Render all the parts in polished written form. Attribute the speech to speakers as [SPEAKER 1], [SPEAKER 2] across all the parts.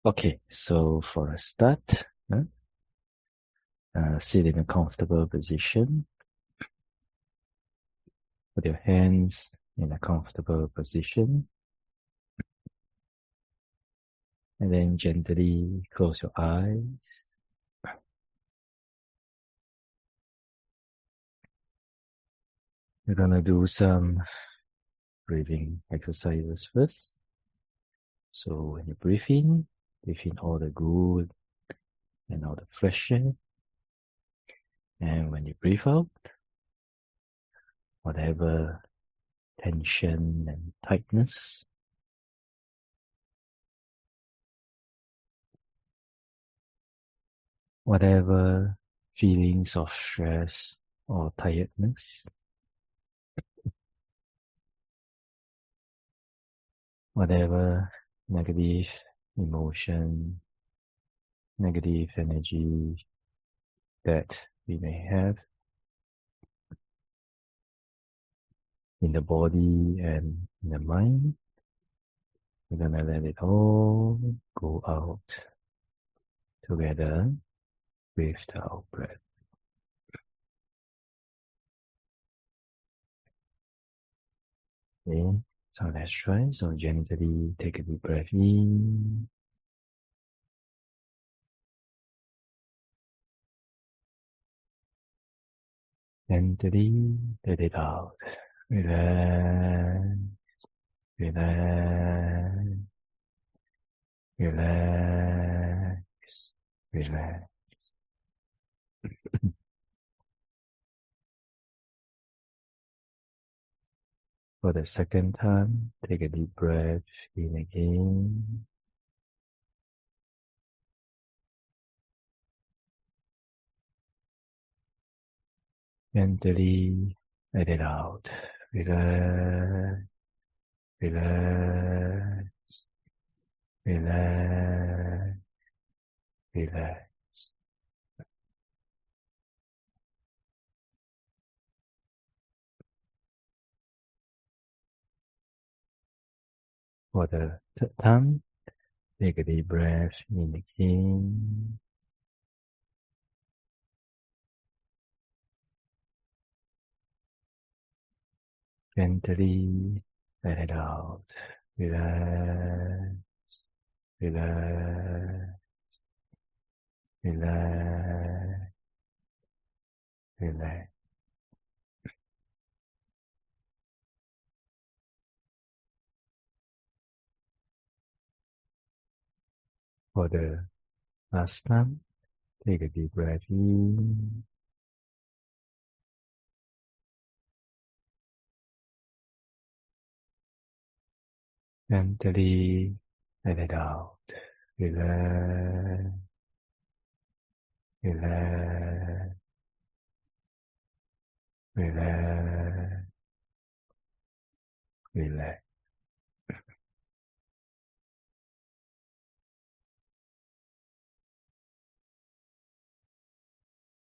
[SPEAKER 1] Okay, so for a start, sit in a comfortable position. Put your hands in a comfortable position. And then gently close your eyes. We're gonna do some breathing exercises first. So when you breathe in all the good and all the fresh air. And when you breathe out, whatever tension and tightness, whatever feelings of stress or tiredness, whatever negative emotion, negative energy that we may have in the body and in the mind, we're gonna let it all go out together with the out breath. Okay, so let's try. So gently take a deep breath in. Gently let it out. Relax, relax, relax, relax. For the second time, take a deep breath in again. Gently let it out. Relax, relax, relax, relax. For the third time, take a deep breath in again. Gently let it out. Relax, relax, relax, relax. For the last time, take a deep breath in. Gently let it out. Relax, relax, relax, relax.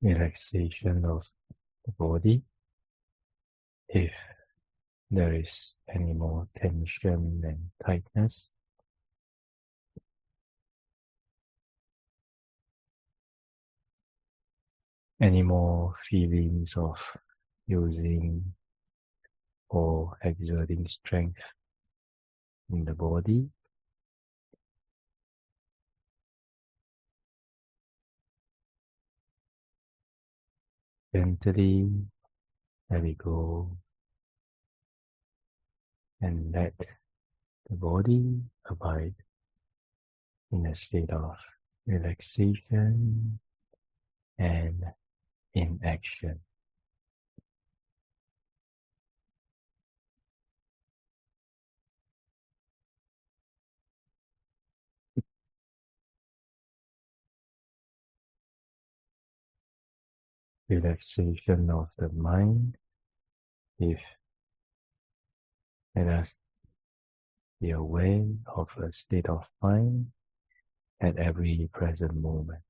[SPEAKER 1] Relaxation of the body. If there is any more tension and tightness, any more feelings of using or exerting strength in the body, gently let it go and let the body abide in a state of relaxation and inaction. Relaxation of the mind. If let us be aware of a state of mind at every present moment.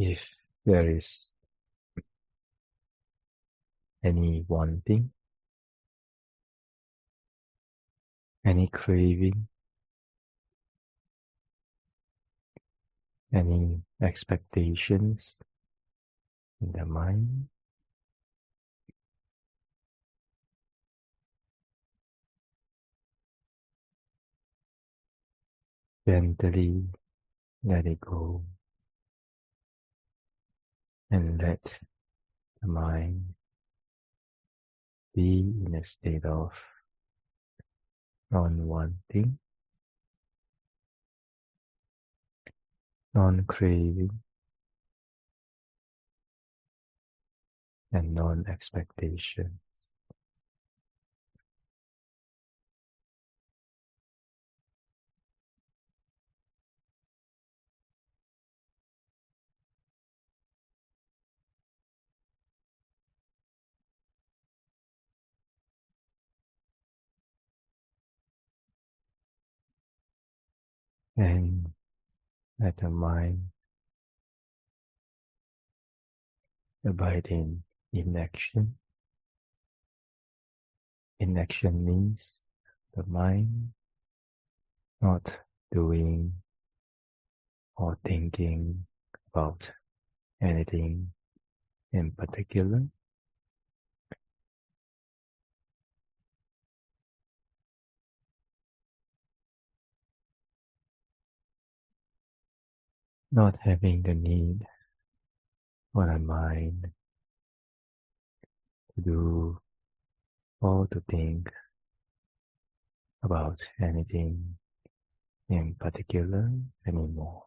[SPEAKER 1] If there is any wanting, any craving, any expectations in the mind, gently let it go and let the mind be in a state of non-wanting, non-craving, and non-expectation. And let the mind abide in inaction. Inaction means the mind not doing or thinking about anything in particular, not having the need for the mind to do or to think about anything in particular anymore.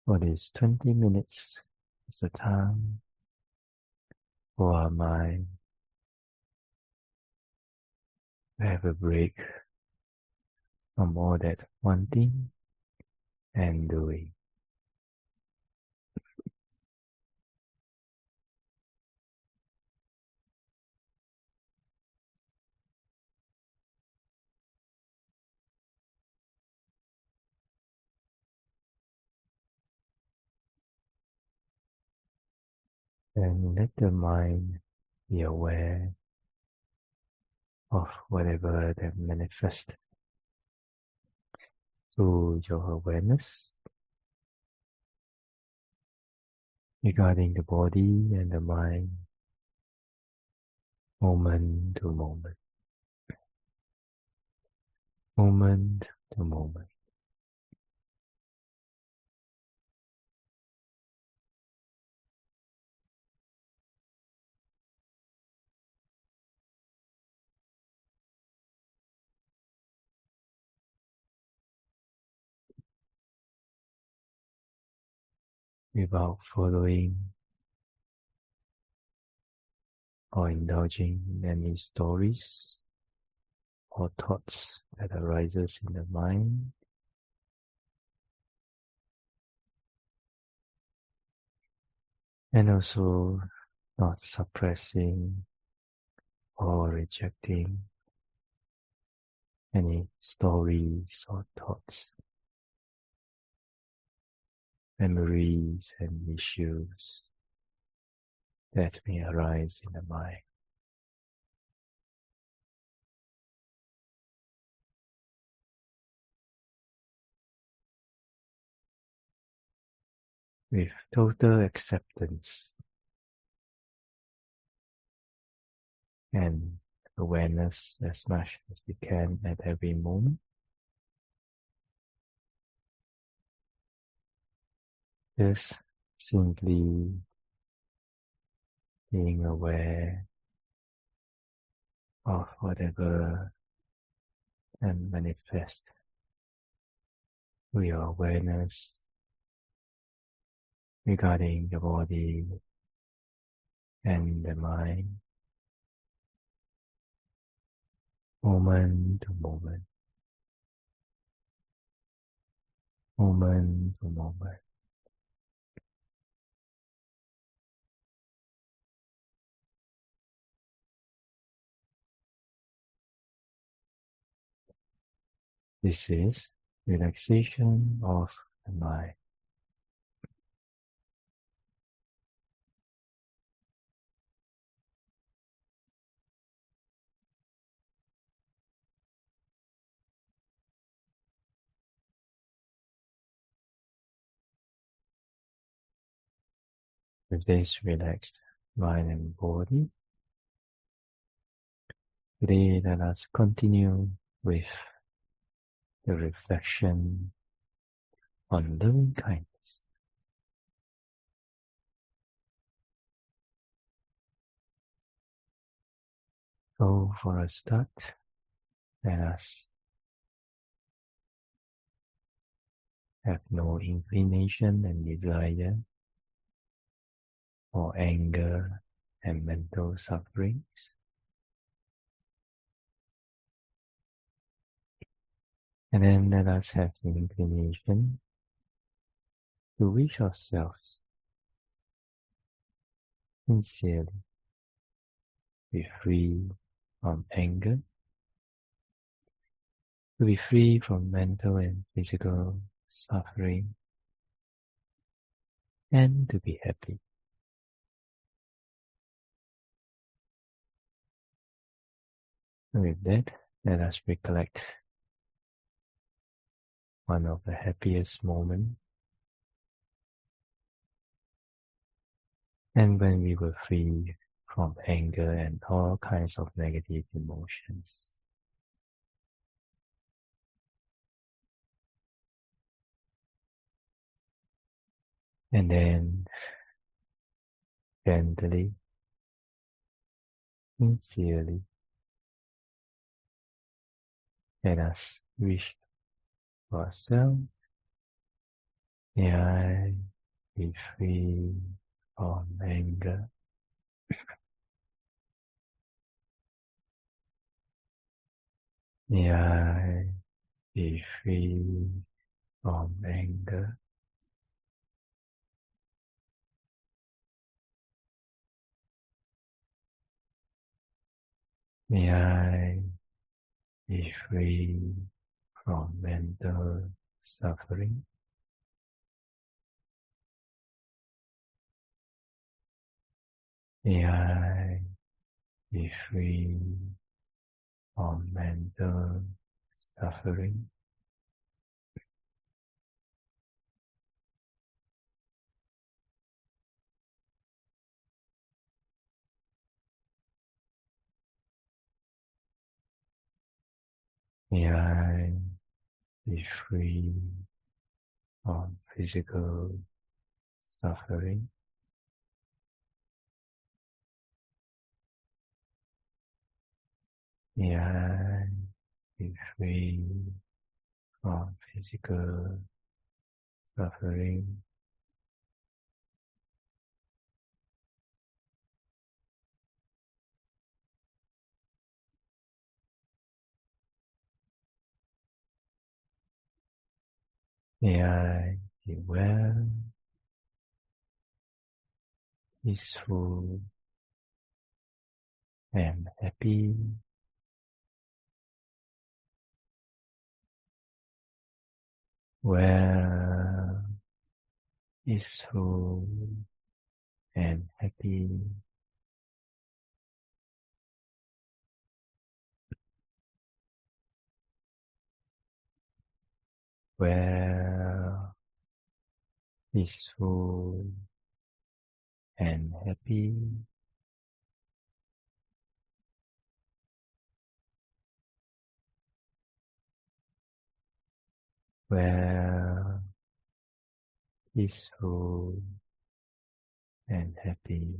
[SPEAKER 1] For these 20 minutes is the time for our mind to have a break from all that wanting and doing. And let the mind be aware of whatever that manifests through your awareness regarding the body and the mind, moment to moment, moment to moment. Without following or indulging in any stories or thoughts that arises in the mind, and also not suppressing or rejecting any stories or thoughts, memories and issues that may arise in the mind. With total acceptance and awareness as much as we can at every moment, just simply being aware of whatever and manifest through your awareness regarding the body and the mind, moment to moment, moment to moment. This is relaxation of the mind. With this relaxed mind and body, today let us continue with the reflection on loving kindness. So for a start, let us have no inclination and desire for anger and mental sufferings. And then let us have the inclination to wish ourselves sincerely be free from anger, to be free from mental and physical suffering, and to be happy. And with that, let us recollect one of the happiest moments, and when we were free from anger and all kinds of negative emotions. And then gently, sincerely, let us wish for ourselves, may I be free from anger. May I be free from anger. May I be free from mental suffering. May I be free from mental suffering. May I be free from physical suffering. May I be free from physical suffering. May I be well, peaceful, and happy. Well, peaceful, and happy. Well, peaceful, and happy. Well, peaceful, and happy.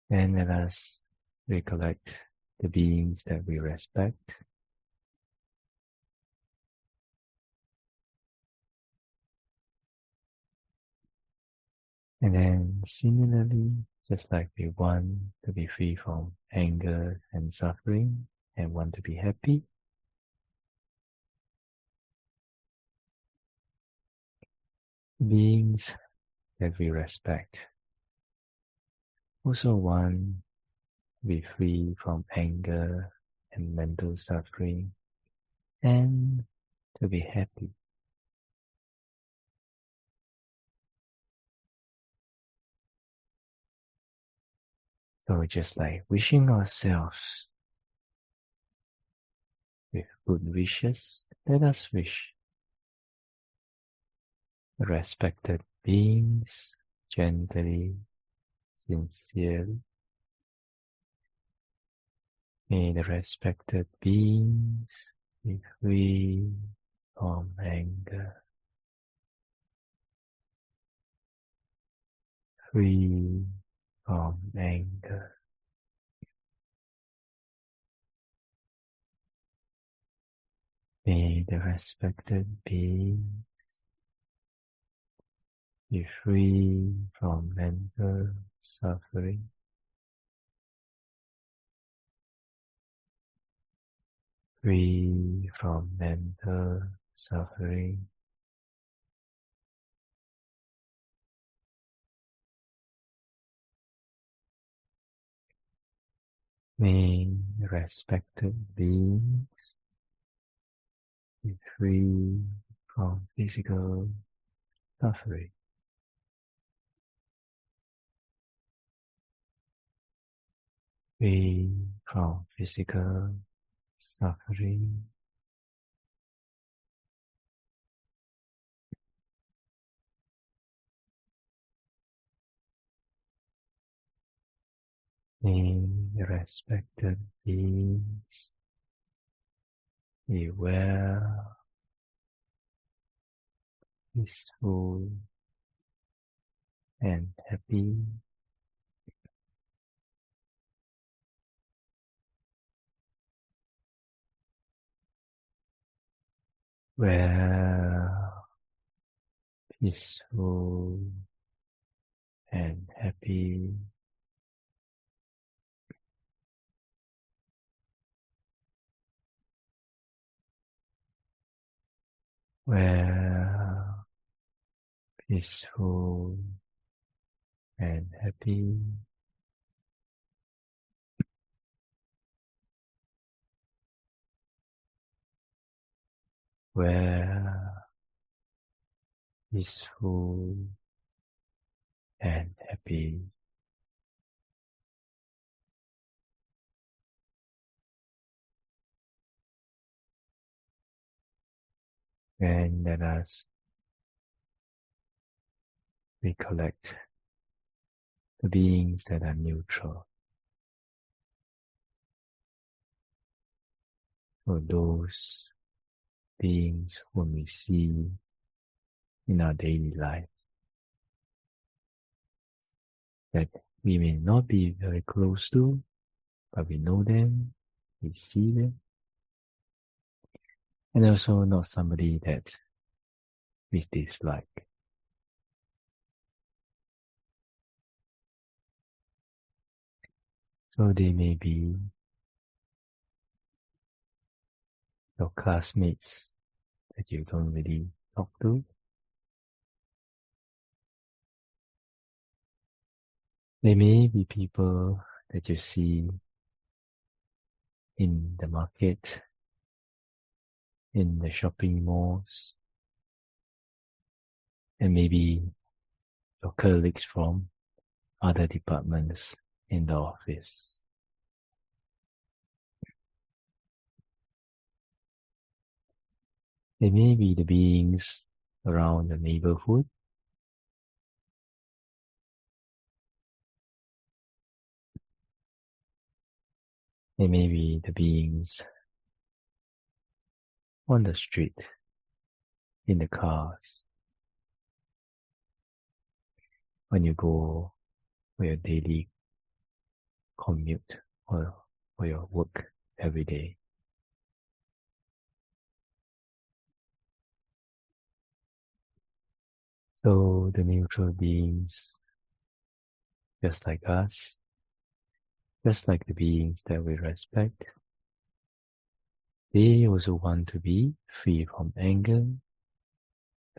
[SPEAKER 1] And let us recollect the beings that we respect. And then similarly, just like we want to be free from anger and suffering and want to be happy, beings that we respect also want be free from anger and mental suffering, and to be happy. So just like wishing ourselves with good wishes, let us wish the respected beings gently, sincerely. May the respected beings be free from anger, free from anger. May the respected beings be free from mental suffering. Free from mental suffering. May respected beings be free from physical suffering. Free from physical suffering. May respected beings be well, peaceful, and happy. Well, peaceful, and happy. Well, peaceful, and happy. Well, peaceful, and happy. And let us recollect the beings that are neutral. For those beings whom we see in our daily life, that we may not be very close to, but we know them, we see them, and also not somebody that we dislike. So they may be your classmates that you don't really talk to. They may be people that you see in the market, in the shopping malls, and maybe your colleagues from other departments in the office. They may be the beings around the neighborhood. They may be the beings on the street, in the cars, when you go for your daily commute or for your work every day. So the neutral beings, just like us, just like the beings that we respect, they also want to be free from anger,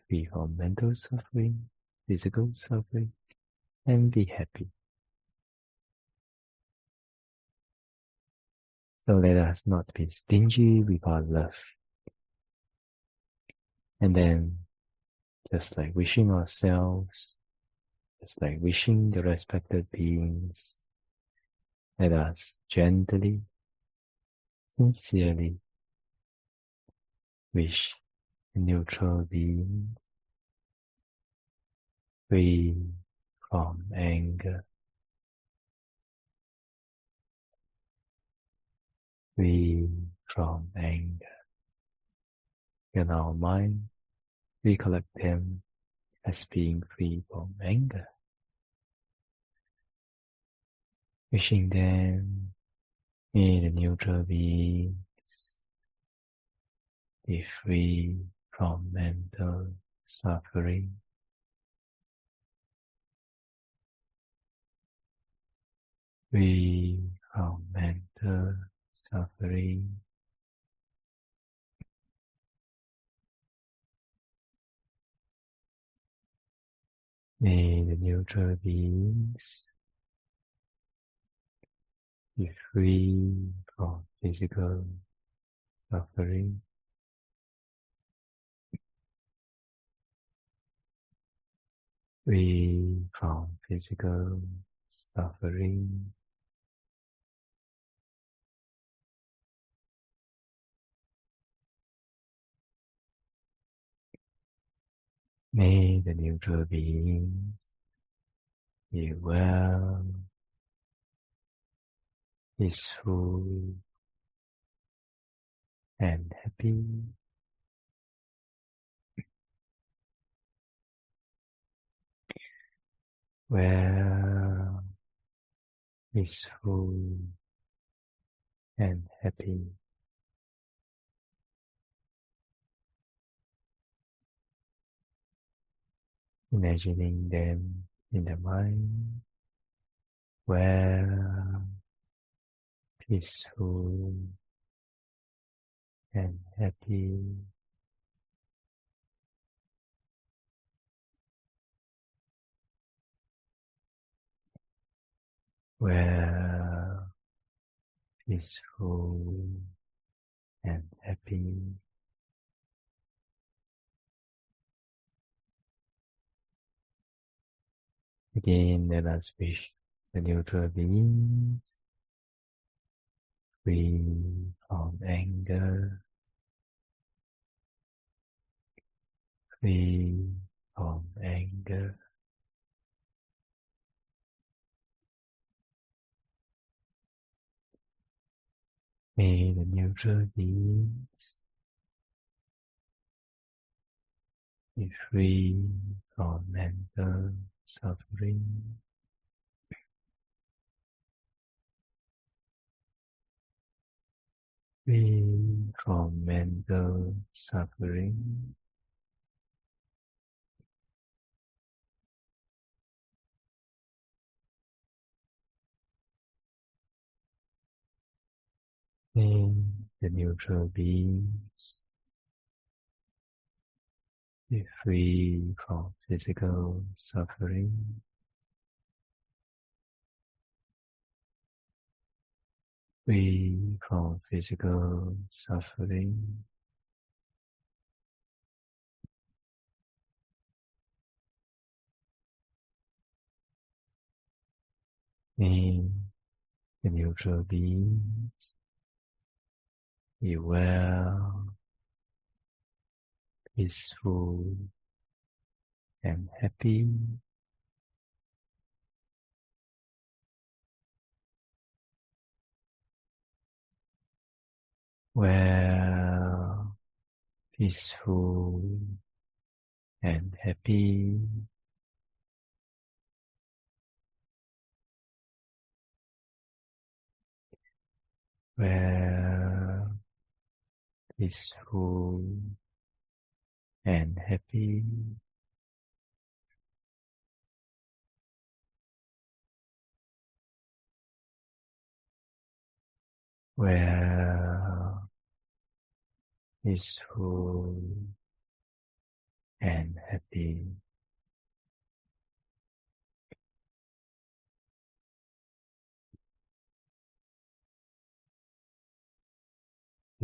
[SPEAKER 1] free from mental suffering, physical suffering, and be happy. So let us not be stingy with our love. And then, just like wishing ourselves, just like wishing the respected beings, let us gently, sincerely wish the neutral beings free from anger, free from anger. In our mind, recollect them as being free from anger. Wishing them, may the neutral beings be free from mental suffering, free from mental suffering. May the neutral beings be free from physical suffering, free from physical suffering. May the neutral beings be well, peaceful, and happy. Well, peaceful, and happy. Imagining them in the mind, well, peaceful, and happy. Well, peaceful, and happy. Again, let us wish the neutral beings free from anger, free from anger. May the neutral beings be free from mental suffering, free from mental suffering. May the neutral beings be free from physical suffering, free from physical suffering. May the neutral beings be well, peaceful, and happy. Well, peaceful, and happy. Well, peaceful, and happy. Well, peaceful, and happy.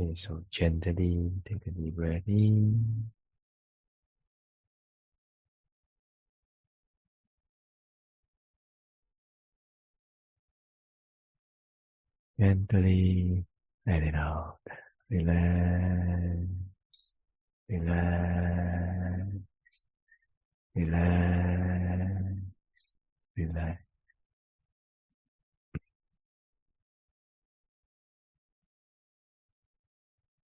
[SPEAKER 1] Okay, so gently take a deep breath in. Gently let it out. Relax, relax, relax, relax.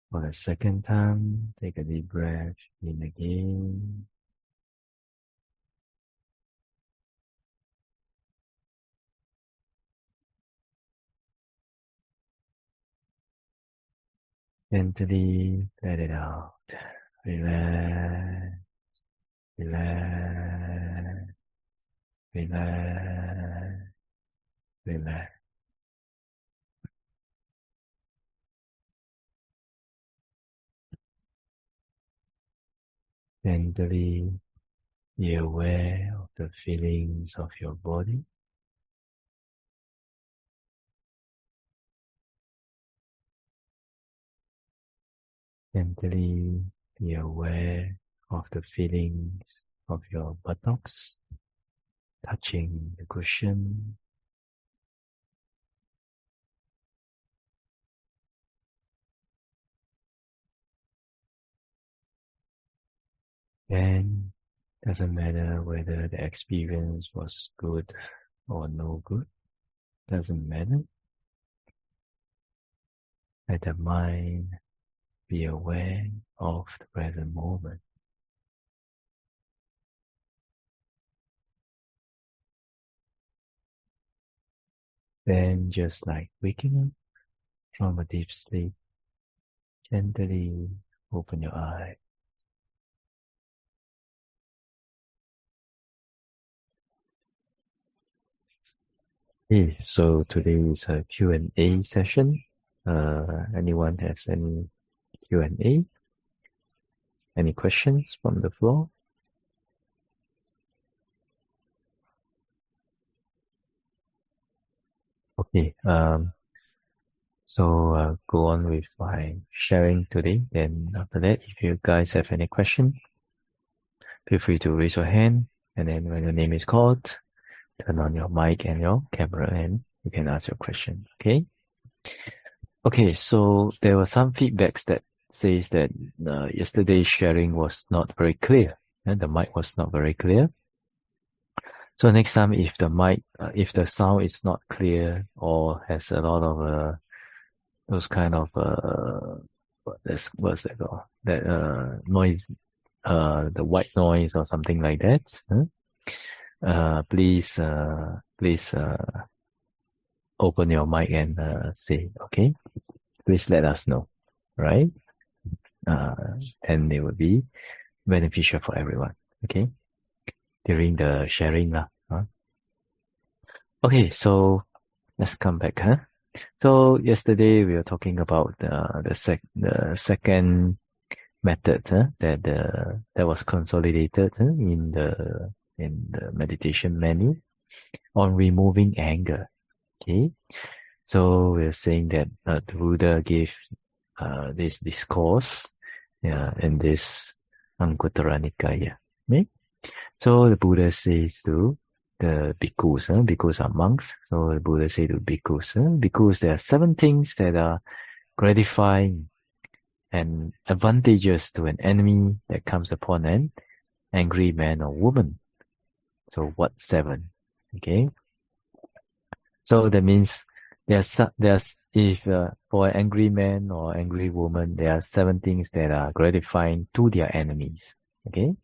[SPEAKER 1] For the second time, take a deep breath in again. Gently let it out. Relax, relax, relax, relax. Gently be aware of the feelings of your body. Gently be aware of the feelings of your buttocks touching the cushion. Then, doesn't matter whether the experience was good or no good, doesn't matter. Let the mind be aware of the present moment. Then, just like waking up from a deep sleep, gently open your eyes. Okay, so today is a Q&A session. Anyone has any Q&A? Any questions from the floor? Okay, so go on with my sharing today. Then after that, if you guys have any question, feel free to raise your hand. And then when your name is called, turn on your mic and your camera and you can ask your question. Okay? Okay, so there were some feedbacks that says that yesterday's sharing was not very clear. And the mic was not very clear. So next time, if the mic, if the sound is not clear or has a lot of those kind of what's that called? That noise, the white noise or something like that. Please open your mic and say, okay. Please let us know, right? And it will be beneficial for everyone. Okay. During the sharing lah. Okay, so let's come back. So yesterday we were talking about the second method that was consolidated in the meditation menu on removing anger. Okay, so we're saying that the Buddha gave this discourse in this Anguttara Nikaya. Okay? So the Buddha says to the bhikkhus, bhikkhus are monks, so the Buddha says to bhikkhus, there are 7 things that are gratifying and advantageous to an enemy that comes upon an angry man or woman. So what 7? Okay. So that means if for an angry man or angry woman, there are 7 things that are gratifying to their enemies. Okay.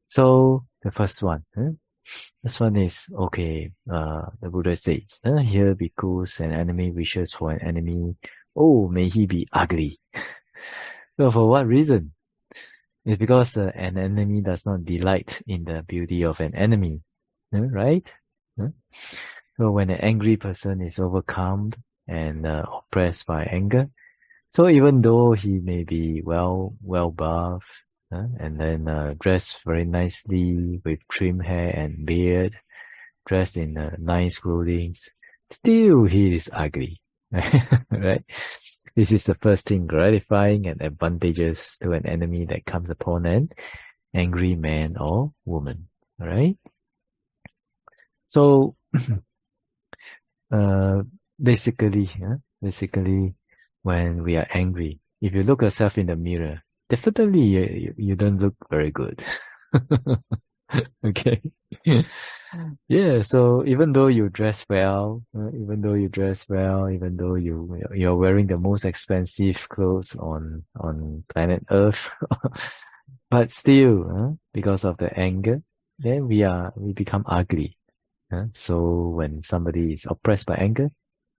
[SPEAKER 1] So the first one, this one is okay. The Buddha says, here bhikkhus, an enemy wishes for an enemy. Oh, may he be ugly. So for what reason? It's because an enemy does not delight in the beauty of an enemy, right? So when an angry person is overcome and oppressed by anger, so even though he may be well buffed, and then dressed very nicely with trim hair and beard, dressed in nice clothing, still he is ugly, right? This is the first thing, gratifying and advantageous to an enemy that comes upon an angry man or woman. All right. So, basically, when we are angry, if you look yourself in the mirror, definitely you don't look very good. Okay. Yeah. So even though you dress well, even though you're wearing the most expensive clothes on planet Earth, but still, because of the anger, then we become ugly. So when somebody is oppressed by anger,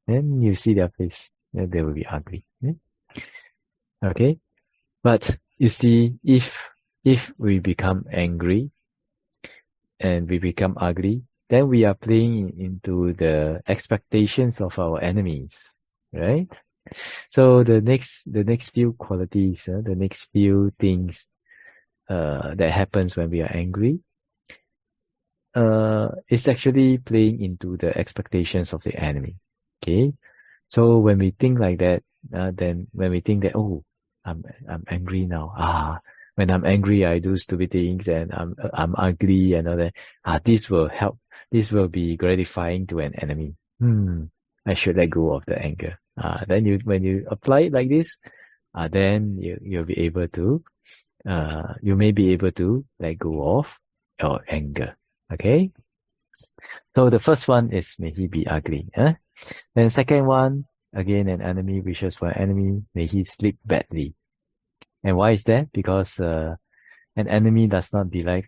[SPEAKER 1] then you see their face, then they will be ugly. Okay. But you see, if we become angry and we become ugly, then we are playing into the expectations of our enemies, right? So the next few qualities, the next few things that happens when we are angry, it's actually playing into the expectations of the enemy. Okay, so when we think like that, then when we think that, oh, I'm angry now. When I'm angry, I do stupid things and I'm ugly and all that. This will help. This will be gratifying to an enemy. I should let go of the anger. Then when you apply it like this, then you'll be able to, you may be able to let go of your anger. Okay. So the first one is, may he be ugly. Then second one, again, an enemy wishes for an enemy, may he sleep badly. And why is that? Because an enemy does not delight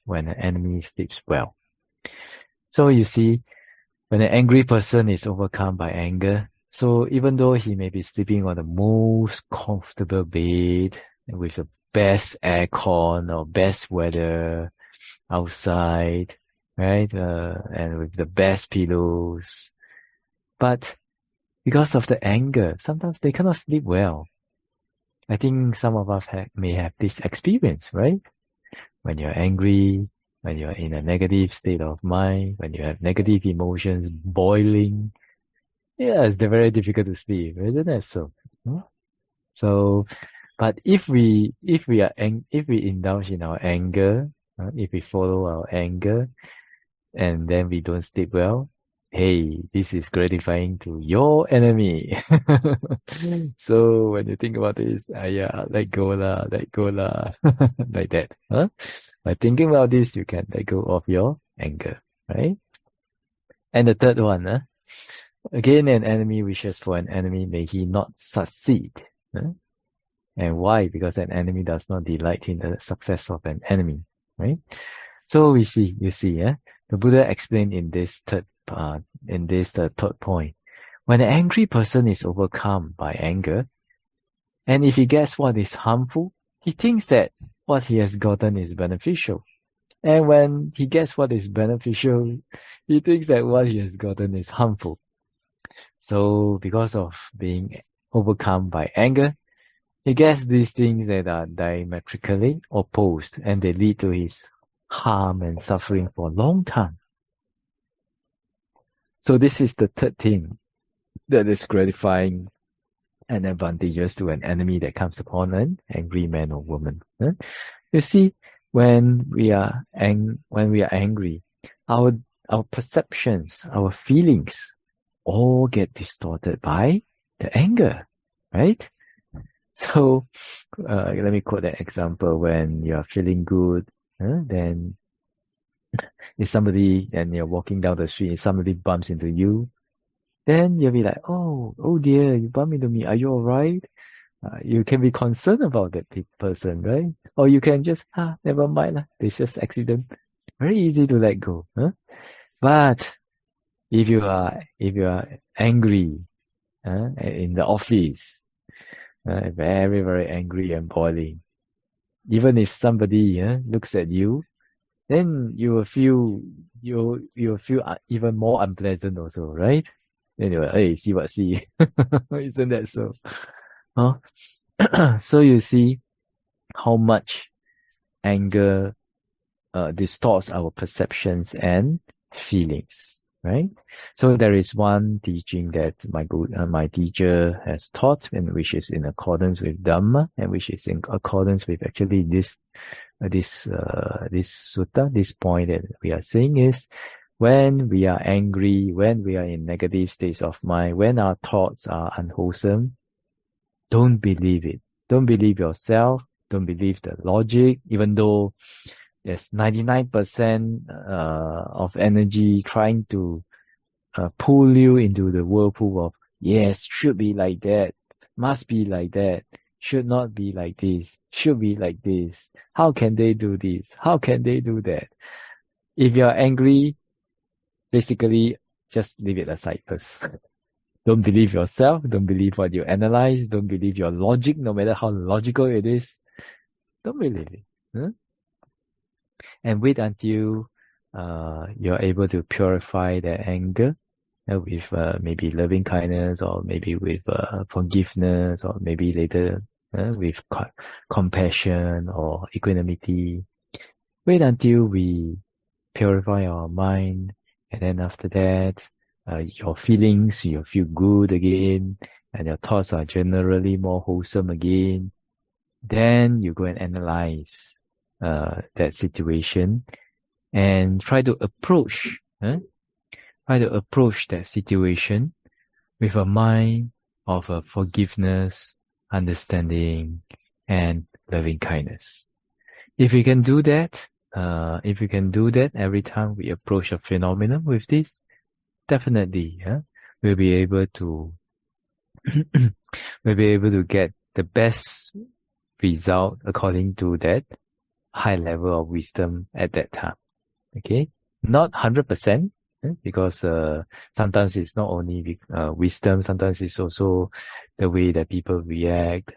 [SPEAKER 1] when an enemy sleeps well. So you see, when an angry person is overcome by anger, so even though he may be sleeping on the most comfortable bed with the best aircon or best weather outside, right? And with the best pillows, but because of the anger, sometimes they cannot sleep well. I think some of us may have this experience, right? When you're angry, when you're in a negative state of mind, when you have negative emotions boiling, yeah, it's very difficult to sleep, isn't it? So, but if we indulge in our anger, if we follow our anger, and then we don't sleep well, hey, this is gratifying to your enemy. So when you think about this, yeah, let go lah, like that. By thinking about this, you can let go of your anger, right? And the third one, again, an enemy wishes for an enemy, may he not succeed. And why? Because an enemy does not delight in the success of an enemy, right? So you see, the Buddha explained in this third point. When an angry person is overcome by anger, and if he gets what is harmful, he thinks that what he has gotten is beneficial. And when he gets what is beneficial, he thinks that what he has gotten is harmful. So because of being overcome by anger, he gets these things that are diametrically opposed, and they lead to his harm and suffering for a long time. So this is the third thing that is gratifying and advantageous to an enemy that comes upon an angry man or woman. You see, when we are angry, our perceptions, our feelings, all get distorted by the anger, right? So let me quote an example. When you are feeling good, then if somebody, and you're walking down the street, if somebody bumps into you, then you'll be like, oh dear, you bumped into me. Are you all right? You can be concerned about that person, right? Or you can just, never mind lah. It's just accident. Very easy to let go. But if you are angry in the office, very, very angry and boiling, even if somebody looks at you, then you will feel even more unpleasant also, right? Anyway, hey, see what see. Isn't that so? So you see how much anger distorts our perceptions and feelings, right? So there is one teaching that my teacher has taught, and which is in accordance with Dhamma, and which is in accordance with actually this sutta, this point that we are saying is, when we are angry, when we are in negative states of mind, when our thoughts are unwholesome, don't believe it. Don't believe yourself. Don't believe the logic, even though there's 99% of energy trying to pull you into the whirlpool of, yes, should be like that, must be like that, should not be like this, should be like this. How can they do this? How can they do that? If you're angry, basically just leave it aside first. Don't believe yourself. Don't believe what you analyze. Don't believe your logic, no matter how logical it is. Don't believe it. Huh? And wait until you're able to purify that anger with maybe loving kindness, or maybe with forgiveness, or maybe later with compassion or equanimity. Wait until we purify our mind, and then after that, your feelings, you feel good again, and your thoughts are generally more wholesome again. Then you go and analyze that situation and try to approach that situation with a mind of forgiveness, understanding, and loving kindness. If we can do that, every time we approach a phenomenon with this, definitely, we'll be able to get the best result according to that high level of wisdom at that time. Okay, not 100%, because sometimes it's not only wisdom. Sometimes it's also the way that people react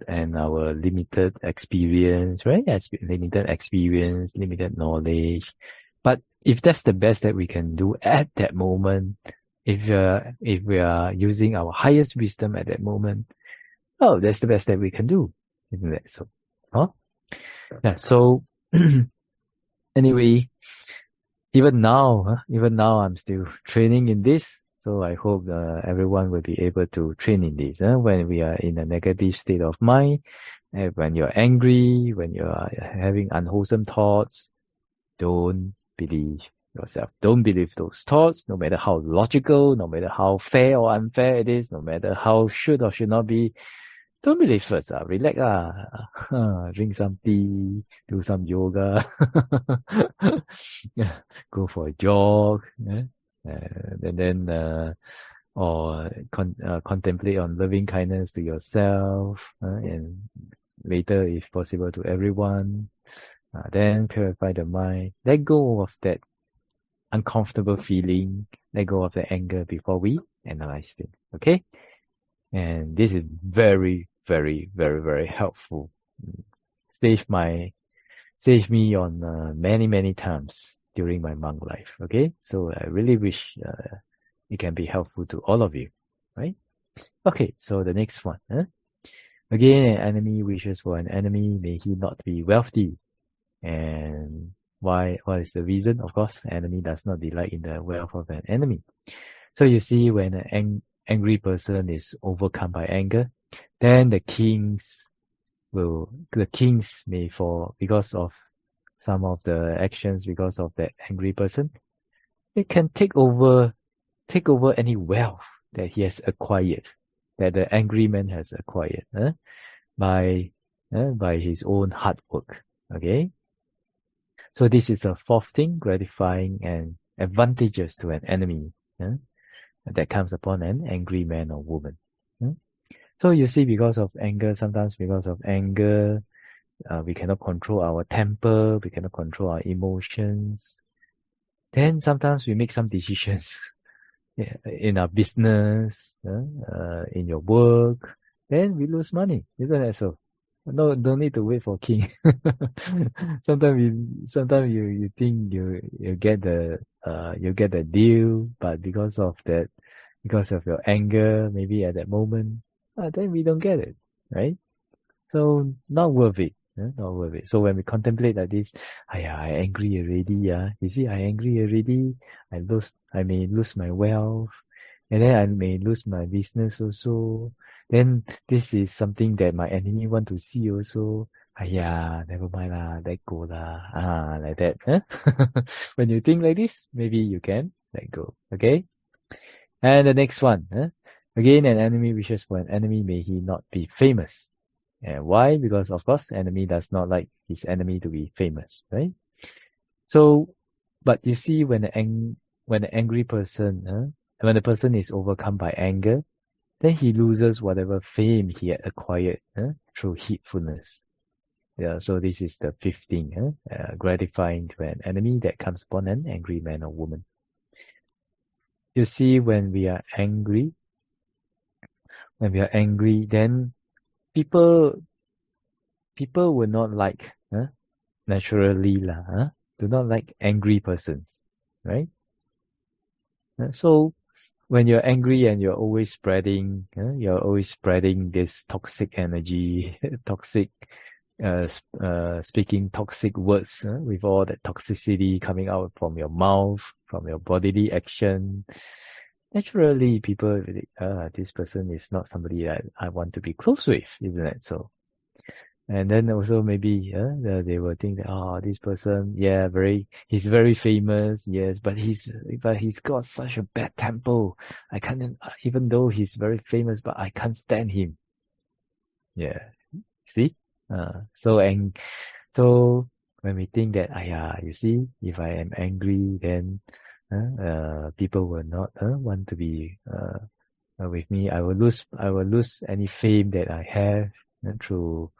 [SPEAKER 1] and our limited experience, right? Limited experience, limited knowledge. But if that's the best that we can do at that moment, if we are using our highest wisdom at that moment, oh, that's the best that we can do, isn't that so? Huh? Yeah. So anyway, even now I'm still training in this. So I hope everyone will be able to train in this. When we are in a negative state of mind, when you're angry, when you are having unwholesome thoughts, don't believe yourself. Don't believe those thoughts, no matter how logical, no matter how fair or unfair it is, no matter how should or should not be. Don't believe first. Relax. Drink some tea, do some yoga, go for a jog, and then or contemplate on loving kindness to yourself, and later, if possible, to everyone. Then purify the mind. Let go of that uncomfortable feeling. Let go of the anger before we analyze things. Okay? And this is very, very, very, very helpful. Save me on many times during my monk life. Okay? So I really wish it can be helpful to all of you. Right? Okay, so the next one. Again, an enemy wishes for an enemy. May he not be wealthy. And why? What is the reason? Of course, the enemy does not delight in the wealth of an enemy. So you see, when an angry person is overcome by anger, then the kings may fall because of some of the actions, because of that angry person. It can take over any wealth that he has acquired, that the angry man has acquired, by his own hard work. Okay. So this is a fourth thing, gratifying and advantageous to an enemy that comes upon an angry man or woman. So you see, because of anger, we cannot control our temper, we cannot control our emotions. Then sometimes we make some decisions in our business, in your work, then we lose money, isn't that so? No, don't need to wait for king. Sometimes you think you get the deal, but because of your anger, maybe at that moment, then we don't get it, right? So not worth it. Not worth it. So when we contemplate like this, I angry already. You see, I angry already. I may lose my wealth, and then I may lose my business also. Then this is something that my enemy want to see also. Never mind lah, let go lah. Like that. When you think like this, maybe you can let go. Okay? And the next one. Again, an enemy wishes for an enemy, may he not be famous. And why? Because of course, enemy does not like his enemy to be famous, right? So, but you see, when an angry person, when the person is overcome by anger, then he loses whatever fame he had acquired through heedfulness. Yeah, so this is the fifth thing, gratifying to an enemy that comes upon an angry man or woman. You see, when we are angry, then people will not like, naturally do not like angry persons, right? So when you're angry and you're always spreading this toxic energy, speaking toxic words with all that toxicity coming out from your mouth, from your bodily action. Naturally, people, this person is not somebody that I want to be close with, isn't it? So, and then also maybe they will think that this person, he's very famous, yes, but he's got such a bad temper. I can't, even though he's very famous, but I can't stand him. Yeah, see, so when we think that you see, if I am angry, then people will not want to be with me. I will lose any fame that I have through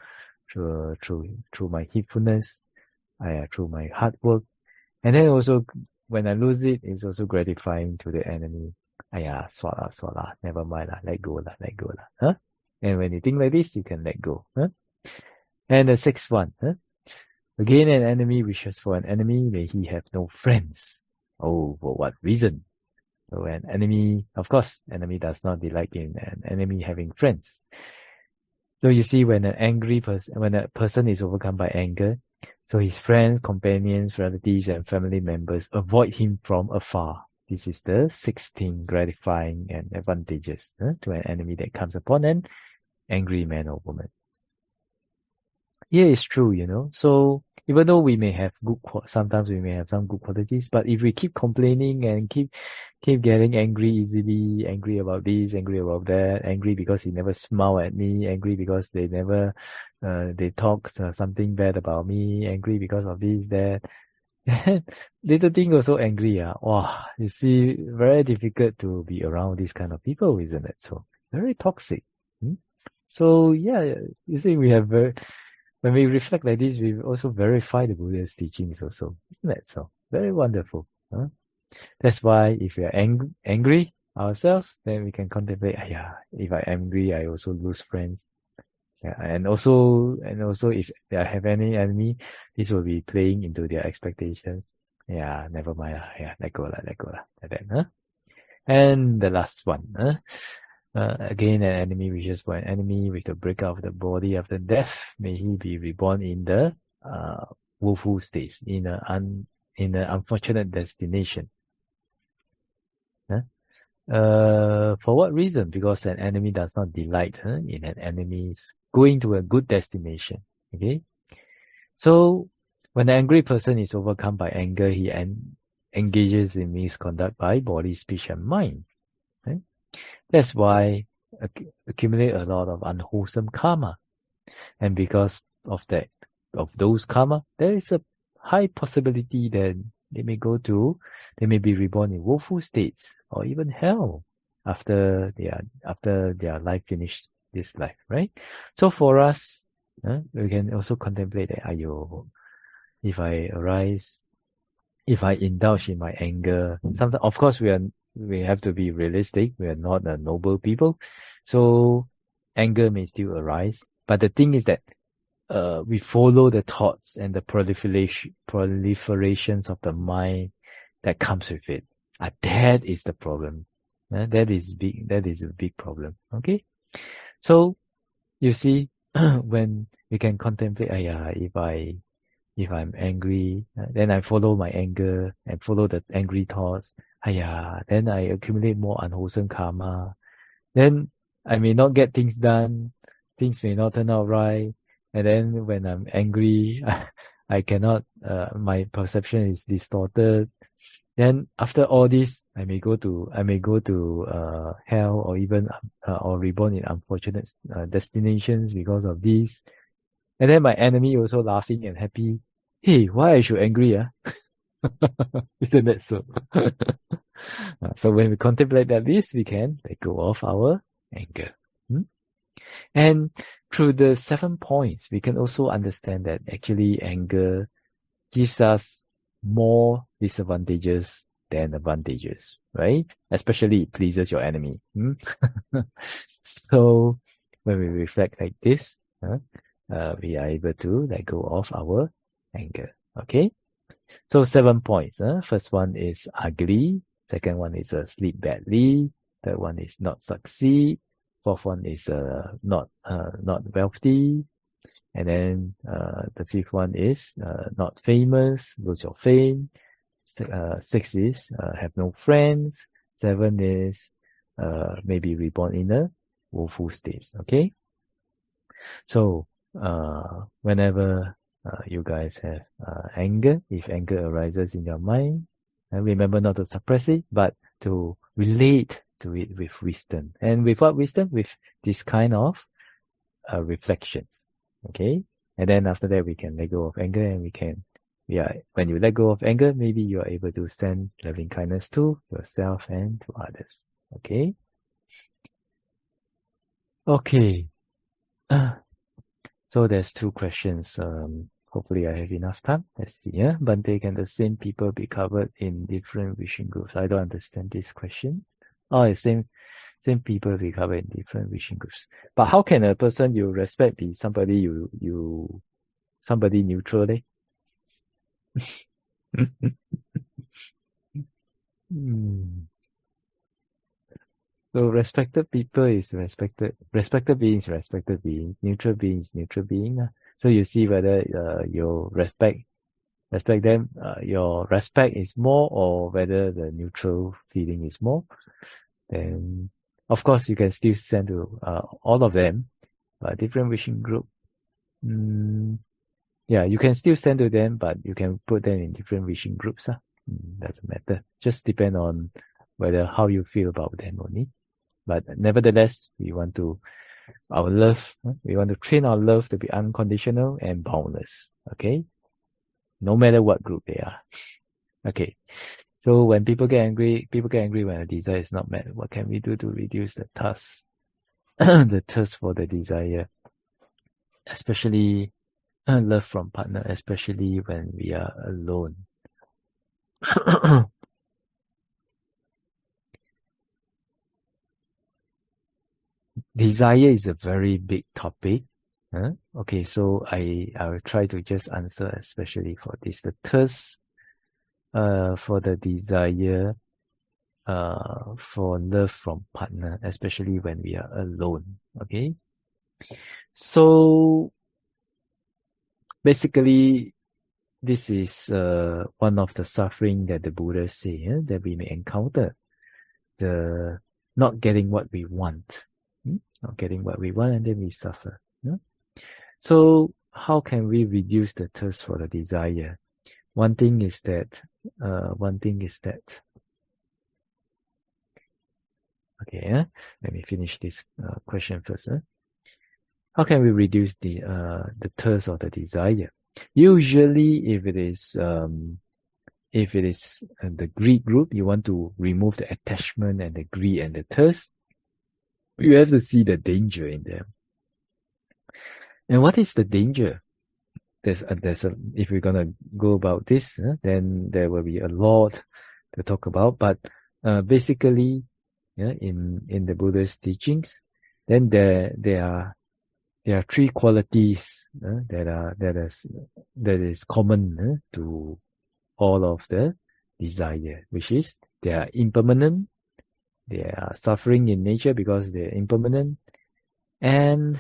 [SPEAKER 1] my heedfulness, through my hard work. And then also when I lose it, it's also gratifying to the enemy. Swala, never mind lah, let go lah. And when you think like this, you can let go. And the sixth one, again, an enemy wishes for an enemy, may he have no friends. Oh, for what reason? So an enemy, of course, enemy does not delight in an enemy having friends. So you see, when a person is overcome by anger, so his friends, companions, relatives, and family members avoid him from afar. This is the 16 gratifying and advantageous to an enemy that comes upon an angry man or woman. Yeah, it's true, So even though we may have sometimes we may have some good qualities, but if we keep complaining and keep getting angry easily, angry about this, angry about that, angry because he never smile at me, angry because they never they talk something bad about me, angry because of this, that, little thing also angry. Wow, you see, very difficult to be around these kind of people, isn't it? So very toxic. So yeah, you see, when we reflect like this, we also verify the Buddha's teachings also. Isn't that so? Very wonderful. That's why if we are angry ourselves, then we can contemplate, if I am angry, I also lose friends. Yeah, and also if I have any enemy, this will be playing into their expectations. Yeah, never mind. Let go lah. Like that, And the last one, again, an enemy wishes for an enemy with the breakup of the body after death. May he be reborn in the woeful states, in an unfortunate destination. For what reason? Because an enemy does not delight in an enemy's going to a good destination. Okay, so when an angry person is overcome by anger, he engages in misconduct by body, speech, and mind. Right? That's why accumulate a lot of unwholesome karma, and because of those karma, there is a high possibility that they may be reborn in woeful states or even hell after their life finished this life, right? So for us, we can also contemplate that, if I indulge in my anger, sometimes, of course, we have to be realistic. We are not a noble people. So anger may still arise. But the thing is that we follow the thoughts and the proliferations of the mind that comes with it. That is the problem. That is a big problem. Okay? So you see, when we can contemplate, if I'm angry, then I follow my anger and follow the angry thoughts. Then I accumulate more unwholesome karma. Then I may not get things done. Things may not turn out right. And then when I'm angry, I cannot, my perception is distorted. Then after all this, I may go to hell, or even or reborn in unfortunate destinations because of this. And then my enemy also laughing and happy. Hey, why I should angry? Isn't that so? So when we contemplate like this, we can let go of our anger. And through the 7 points, we can also understand that actually anger gives us more disadvantages than advantages, right? Especially it pleases your enemy. So when we reflect like this, we are able to let go of our anger. Okay? So 7 points. First one is ugly. Second one is sleep badly. Third one is not succeed. Fourth one is not wealthy. And then the fifth one is not famous, lose your fame. 6 is have no friends. 7 is maybe reborn in a woeful state. Okay? So whenever you guys have anger, if anger arises in your mind, remember not to suppress it, but to relate to it with wisdom. And with what wisdom? With this kind of reflections. Okay? And then after that, we can let go of anger, and when you let go of anger, maybe you are able to send loving kindness to yourself and to others. Okay? Okay. So there's 2 questions. Hopefully I have enough time. Let's see. Bhante, can the same people be covered in different wishing groups? I don't understand this question. Oh, the same people be covered in different wishing groups. But how can a person you respect be somebody somebody neutral? So respected people is respected beings, neutral beings, neutral being. So you see whether you respect them, your respect is more, or whether the neutral feeling is more. Then of course you can still send to all of them, but different wishing group. You can still send to them, but you can put them in different wishing groups. Doesn't matter. Just depend on whether how you feel about them only. But nevertheless, we want to train our love to be unconditional and boundless. Okay? No matter what group they are. Okay. So when people get angry when a desire is not met. What can we do to reduce the thirst? The thirst for the desire. Especially love from partner, especially when we are alone. Desire is a very big topic. Okay, so I will try to just answer especially for this. The thirst for the desire for love from partner, especially when we are alone. Okay? So basically this is one of the suffering that the Buddha say that we may encounter. The not getting what we want. Not getting what we want, and then we suffer. So how can we reduce the thirst for the desire? One thing is that okay, let me finish this question first. How can we reduce the thirst of the desire? Usually if it is the greed group, you want to remove the attachment and the greed and the thirst. You have to see the danger in them. And what is the danger? If we're gonna go about this, then there will be a lot to talk about. But basically, in the Buddha's teachings, then there are 3 qualities that is common to all of the desire, which is they are impermanent. They are suffering in nature because they are impermanent, and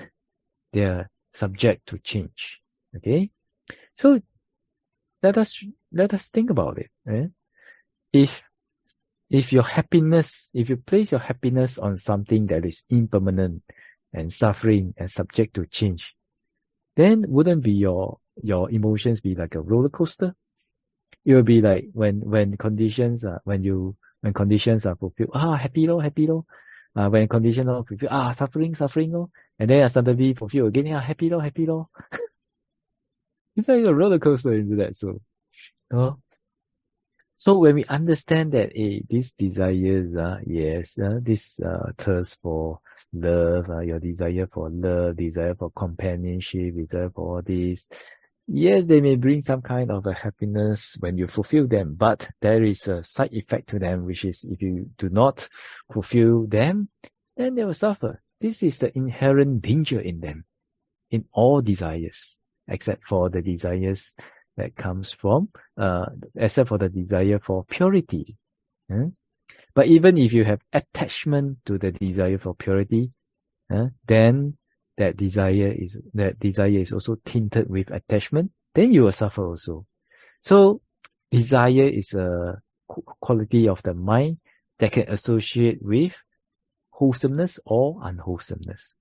[SPEAKER 1] they are subject to change. Okay? So let us think about it. If your happiness, if you place your happiness on something that is impermanent and suffering and subject to change, then wouldn't be your emotions be like a roller coaster? It will be like when conditions are fulfilled, happy lo. When conditions are fulfilled, suffering lo. And then suddenly fulfilled again, happy lo. It's like a roller coaster into that. So when we understand that these desires, this thirst for love, your desire for love, desire for companionship, desire for all this, yes, they may bring some kind of a happiness when you fulfill them, but there is a side effect to them, which is if you do not fulfill them, then they will suffer. This is the inherent danger in them, in all desires, except for the desires that comes from, except for the desire for purity. But even if you have attachment to the desire for purity, then that desire is also tinted with attachment, then you will suffer also. So desire is a quality of the mind that can associate with wholesomeness or unwholesomeness.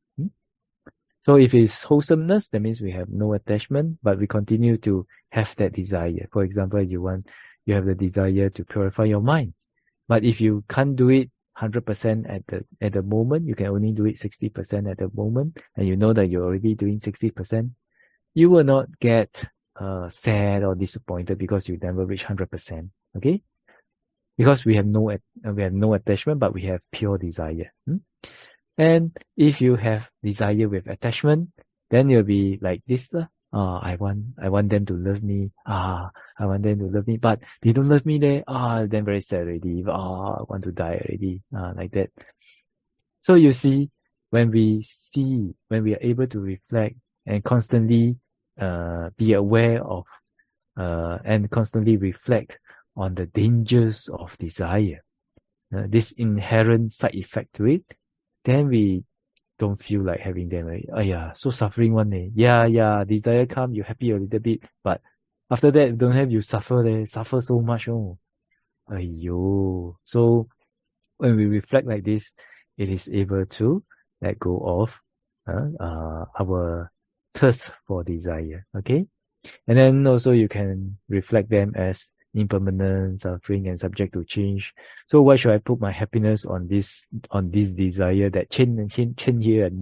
[SPEAKER 1] So if it's wholesomeness, that means we have no attachment, but we continue to have that desire. For example, you have the desire to purify your mind. But if you can't do it 100% at the moment, you can only do it 60% at the moment, and you know that you're already doing 60%, you will not get sad or disappointed because you never reach 100%. Okay? Because we have no attachment, but we have pure desire. And if you have desire with attachment, then you'll be like this. I want them to love me. I want them to love me, but they don't love me there. Then very sad already. I want to die already. Like that. So you see, when we are able to reflect and constantly be aware of and constantly reflect on the dangers of desire, this inherent side effect to it, then we don't feel like having them. So suffering one day. Yeah, desire come, you happy a little bit, but after that, don't have you suffer so much. So when we reflect like this, it is able to let go of our thirst for desire. Okay, and then also you can reflect them as impermanent, suffering, and subject to change. So why should I put my happiness on this desire that change here and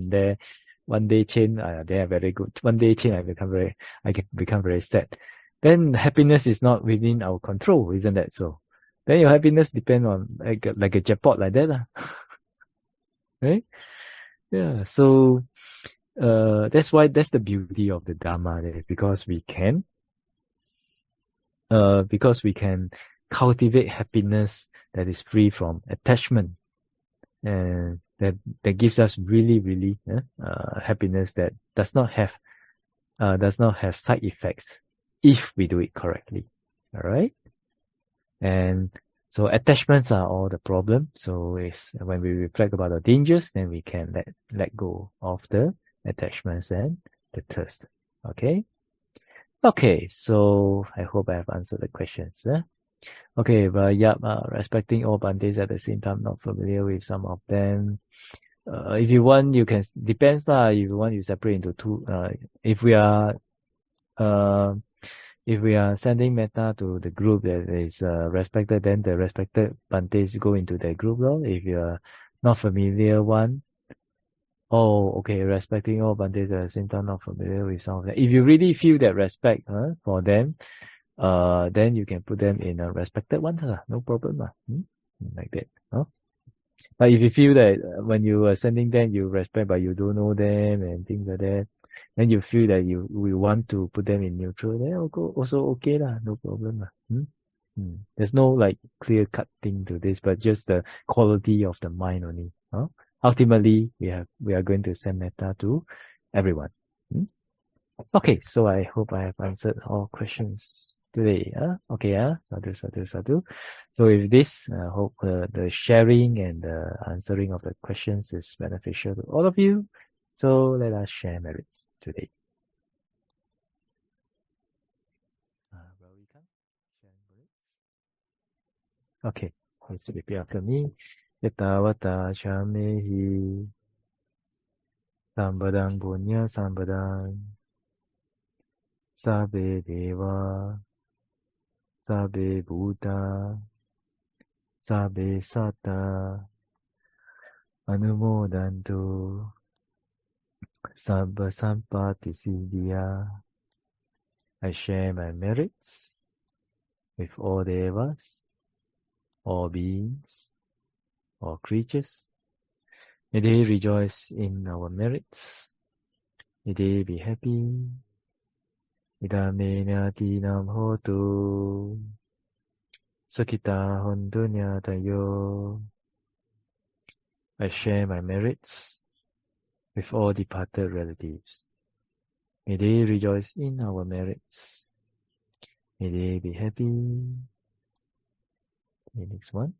[SPEAKER 1] there? One day change, they are very good. One day change, I can become very sad. Then happiness is not within our control, isn't that so? Then your happiness depends on like a jackpot like that, right? Yeah. So that's the beauty of the Dharma, because we can cultivate happiness that is free from attachment, and that gives us really happiness that does not have side effects if we do it correctly. All right, and so attachments are all the problem. So when we reflect about the dangers, then we can let go of the attachments and the thirst. Okay, so I hope I have answered the questions. Okay, but respecting all Bantes at the same time, not familiar with some of them. If you want, you can, depends if you want, you separate into two. If we are sending Mettā to the group that is respected, then the respected Bantes go into the group. If you are not familiar one, respecting all Bantes at the same time, not familiar with some of them. If you really feel that respect for them, then you can put them in a respected one, no problem. Like that. But if you feel that when you are sending them, you respect, but you don't know them and things like that, then you feel that we want to put them in neutral, then also okay, no problem. There's no like clear cut thing to this, but just the quality of the mind only. Ultimately, we are going to send Mettā to everyone. Okay, so I hope I have answered all questions today. Sadhu. So with this, I hope the sharing and the answering of the questions is beneficial to all of you. So let us share merits today. Where we can share merits. Okay, please repeat after me. Yatavata shamehi sambadang punya sambadang sabbe deva sabbe bhuta sabbe satta anumodantu sabba sampati siddhya. I share my merits with all devas, all beings, all creatures. May they rejoice in our merits. May they be happy. Idame nyatinam hotu. Sakita hontu nyatayo. I share my merits with all departed relatives. May they rejoice in our merits. May they be happy. The next one.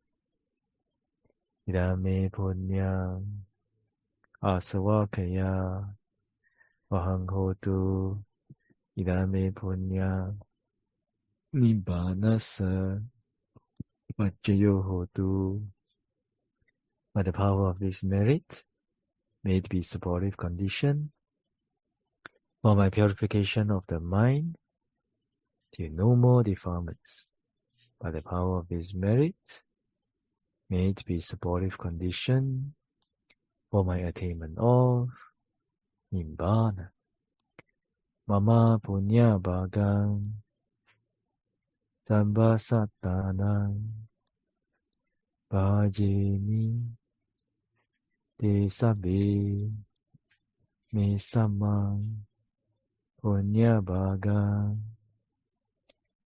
[SPEAKER 1] Idame punyam asavakaya vahang hotu. Idame punyam nibbānassa vajjayo hotu. By the power of this merit, may it be supportive condition for my purification of the mind till no more defilements. By the power of this merit, may it be supportive condition for my attainment of Nibbāna. Mama punya bhagang samba sattanang bhajemi te sabbe me samang punya bhagang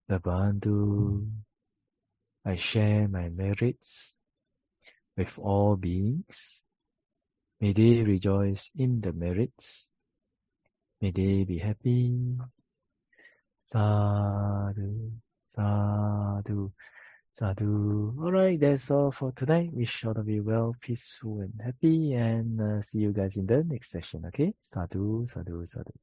[SPEAKER 1] labhantu. I share my merits with all beings. May they rejoice in the merits. May they be happy. Sadhu, sadhu, sadhu. Alright, that's all for tonight. Wish all of you well, peaceful and happy, and see you guys in the next session, okay? Sadhu, sadhu, sadhu.